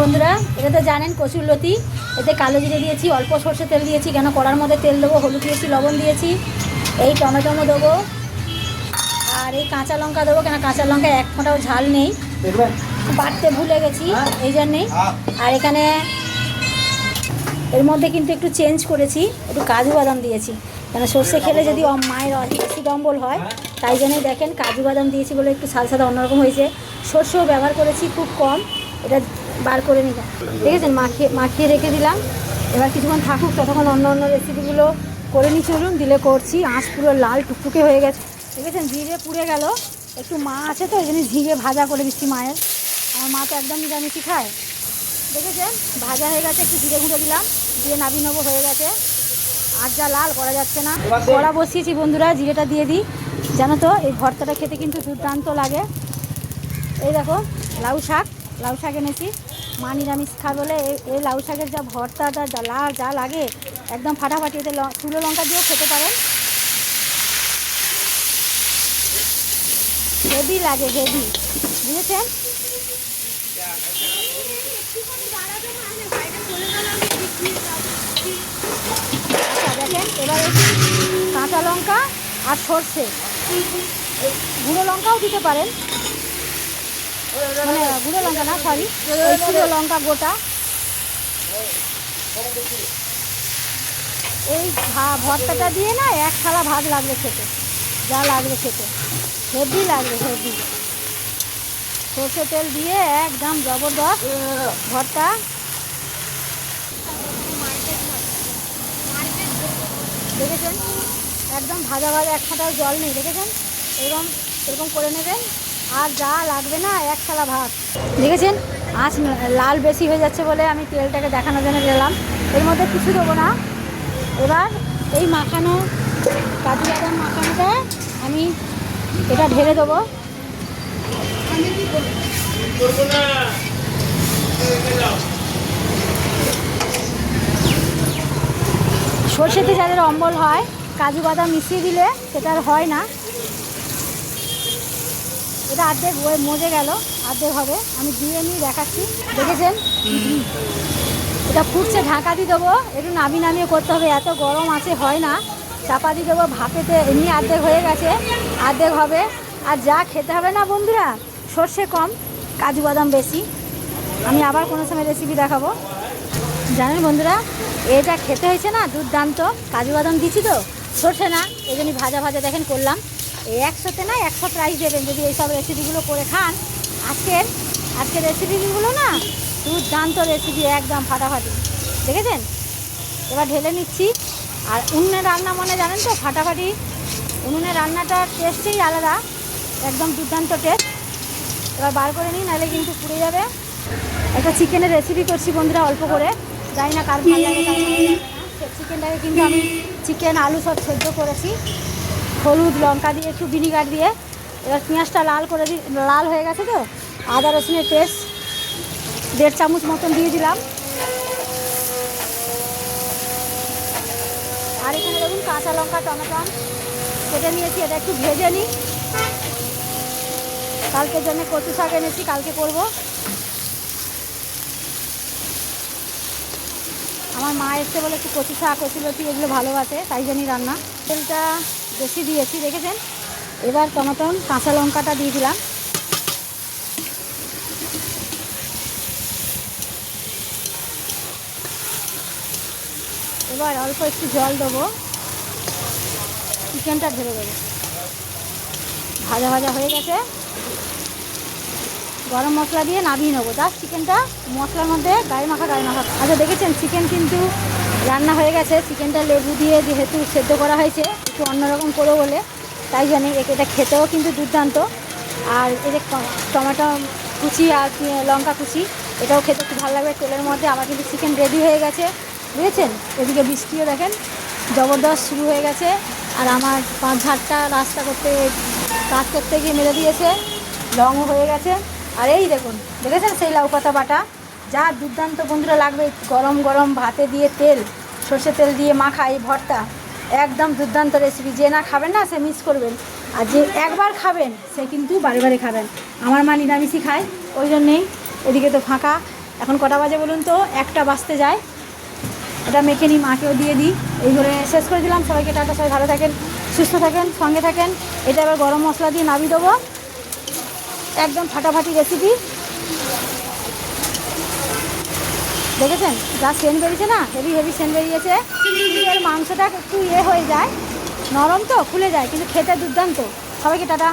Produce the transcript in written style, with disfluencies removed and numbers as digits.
বন্ধুরা, এটা তো জানেন কচুরলতি। এতে কালো জিরে দিয়েছি, অল্প সর্ষে তেল দিয়েছি, কেন কড়ার মধ্যে তেল দেবো, হলুদ দিয়েছি, লবণ দিয়েছি, এই টমেটো দেবো, আর এই কাঁচা লঙ্কা দেবো, কেন কাঁচা লঙ্কা এক ফোঁটাও ঝাল নেই, বাটতে ভুলে গেছি এই জন্যেই। আর এখানে এর মধ্যে কিন্তু একটু চেঞ্জ করেছি, একটু কাজু বাদাম দিয়েছি, কেন সর্ষে খেলে যদি মায়ের অ্যাসিড অম্বল হয়, তাই জন্যই দেখেন কাজু বাদাম দিয়েছি বলে একটু সাদা সাদা অন্যরকম হয়েছে। সর্ষেও ব্যবহার করেছি খুব কম, এটা বার করে নিলাম, দেখেছেন, মাখিয়ে রেখে দিলাম। এবার কিছুক্ষণ থাকুক, ততক্ষণ অন্য অন্য রেসিপিগুলো করে নিই, চলুন। দিলে করছি, আঁচ পুরো লাল টুকটুকে হয়ে গেছে, দেখেছেন, জিরে পুড়ে গেল। একটু মা আছে তো, ওই জন্য ঝিঙে ভাজা করে দিচ্ছি মায়ের। আমার মা তো একদম নিরামিষই খায়। দেখেছেন ভাজা হয়ে গেছে, একটু জিরে গুঁড়ো দিলাম, দিয়ে নাবিয়ে নেবো, হয়ে গেছে। আর যা লাল করা যাচ্ছে না। কড়া বসিয়েছি বন্ধুরা, জিরেটা দিয়ে দিই। জানো তো এই ভর্তাটা খেতে কিন্তু দুর্দান্ত লাগে। এই দেখো লাউ শাক এনেছি, মা নিরামিষ খায় বলে এই লাউ শাকের যা ভর্তাটা যা লাগে একদম ফাটাফাটি। এতে শুকনো লঙ্কা দিয়েও খেতে পারেন, হেভি লাগে, হেভি, বুঝেছেন। আচ্ছা দেখেন, এবারে কাঁচা লঙ্কা আর সর্ষে, গুঁড়ো লঙ্কাও দিতে পারেন, মানে গুঁড়ো লঙ্কা না, সরি, শুকনো লঙ্কা গোটা। এই ভর্তাটা দিয়ে না এক থালা ভাত লাগবে খেতে, যা লাগবে খেতে, হেভি লাগবে, হেভি। সর্ষে তেল দিয়ে একদম জবরদস্ত ভর্তা। দেখেছেন একদম ভাজা এক ফোঁটাও জল নেই, দেখেছেন, এরকম করে নেবেন। আর যা লাগবে না এক থালা ভাত। দেখেছেন আঁচ লাল বেশি হয়ে যাচ্ছে বলে আমি তেলটাকে দেখানোর জন্য গেলাম, এর মধ্যে কিছু দেবো না। এবার এই মাখানো কাজু বাদাম মাখানোটা আমি এটা ঢেলে দেবো। সর্ষেতে যাদের অম্বল হয়, কাজু বাদাম মিশিয়ে দিলে সেটা আর হয় না। এটা অর্ধেক মজে গেল, অর্ধেক হবে, আমি দিয়ে নিয়ে দেখাচ্ছি। দেখেছেন এটা ফুটছে, ঢাকা দিয়ে দেবো, একটু নামিয়ে করতে হবে, এত গরম আছে হয় না। চাপা দিয়ে দেবো ভাপেতে, এমনি অর্ধেক হয়ে গেছে, অর্ধেক হবে। আর যা খেতে হবে না বন্ধুরা, সর্ষে কম কাজু বাদাম বেশি। আমি আবার কোনো সময় রেসিপি দেখাবো। জানেন বন্ধুরা, এটা খেতে হয়েছে না দুর্দান্ত, কাজু বাদাম দিচ্ছি তো, সর্ষে না, এই জন্যই ভাজা দেখেন করলাম। এই 100তে না 100 প্রাইস দেবেন যদি এইসব রেসিপিগুলো করে খান। আজকের রেসিপিগুলো না দুর্দান্ত রেসিপি, একদম ফাটাফাটি, দেখেছেন। এবার ঢেলে নিচ্ছি। আর উনুনের রান্না মানে জানেন তো ফাটাফাটি, উনুনের রান্নাটার টেস্টেই আলাদা, একদম দুর্দান্ত টেস্ট। এবার বার করে নিই, নাহলে কিন্তু পুড়ে যাবে। একটা চিকেনের রেসিপি করছি বন্ধুরা, অল্প করে, জানি না কার ভালো লাগে। চিকেনটাকে কিন্তু আমি চিকেন আলু সব সেদ্ধ করেছি, হলুদ লঙ্কা দিয়ে একটু ভিনিগার দিয়ে। এবার পেঁয়াজটা লাল হয়ে গেছে তো, আদা রসুনের পেস্ট 1.5 চামচ মতন দিয়ে দিলাম। আর এখানে দেখুন কাঁচা লঙ্কা টমেটো কেটে নিয়েছি, এটা একটু ভেজে নিই। কালকের জন্য কচু শাক এনেছি, কালকে করব। আমার মা এসছে বলে একটু কচু শাক কচুলতি এগুলো ভালোবাসে, তাই জন্যই রান্না। তেলটা বেশি দিয়েছি, দেখেছেন। এবার টমেটো কাঁচা লঙ্কাটা দিয়ে দিলাম। এবার অল্প একটু জল দেবো, চিকেনটা ঢেলে দেবো। ভাজা হয়ে গেছে, গরম মশলা দিয়ে নামিয়ে নেবো। জাস্ট চিকেনটা মশলার মধ্যে গায়ে মাখা। আচ্ছা দেখেছেন চিকেন কিন্তু রান্না হয়ে গেছে। চিকেনটা লেবু দিয়ে যেহেতু সেদ্ধ করা হয়েছে, একটু অন্যরকম করবো বলে, তাই জানি এটা খেতেও কিন্তু দুর্দান্ত। আর এই যে টমেটো কুচি আর লঙ্কা কুচি, এটাও খেতে খুব ভালো লাগবে তেলের মধ্যে। আমার কিন্তু চিকেন রেডি হয়ে গেছে, বুঝেছেন। এদিকে বৃষ্টিও দেখেন জবরদস্ত শুরু হয়ে গেছে। আর আমার 5-6টা রাস্তা কাজ করতে গিয়ে মেরে দিয়েছে, লংও হয়ে গেছে। আর এই দেখেছেন সেই লাউ পাতা বাটা, যা দুর্দান্ত বন্ধুরা লাগবে গরম ভাতে দিয়ে সর্ষে তেল দিয়ে মাখা এই ভর্তা, একদম দুর্দান্ত রেসিপি। যে না খাবেন না সে মিস করবেন, আর যে একবার খাবেন সে কিন্তু বারে খাবেন। আমার মা নিরামিষই খায়, ওই জন্যেই। এদিকে তো ফাঁকা, এখন কটা বাজে বলুন তো, 1টা বাজতে যায়। এটা মেখে নিই, মাকেও দিয়ে দিই। এই করে শেষ করে দিলাম। সবাইকে টাটা, সবাই ভালো থাকেন, সুস্থ থাকেন, সঙ্গে থাকেন। এটা এবার গরম মশলা দিয়ে নামিয়ে দেবো। একদম ফাটাফাটি রেসিপি, দেখেছেন যা সেন্ট বেরিয়েছে না, হেভি হেভি সেন্ট বেরিয়েছে। এর মাংসটা একটু হয়ে যায়, নরম তো খুলে যায়, কিন্তু খেতে দুর্দান্ত। সবাইকে টাটা।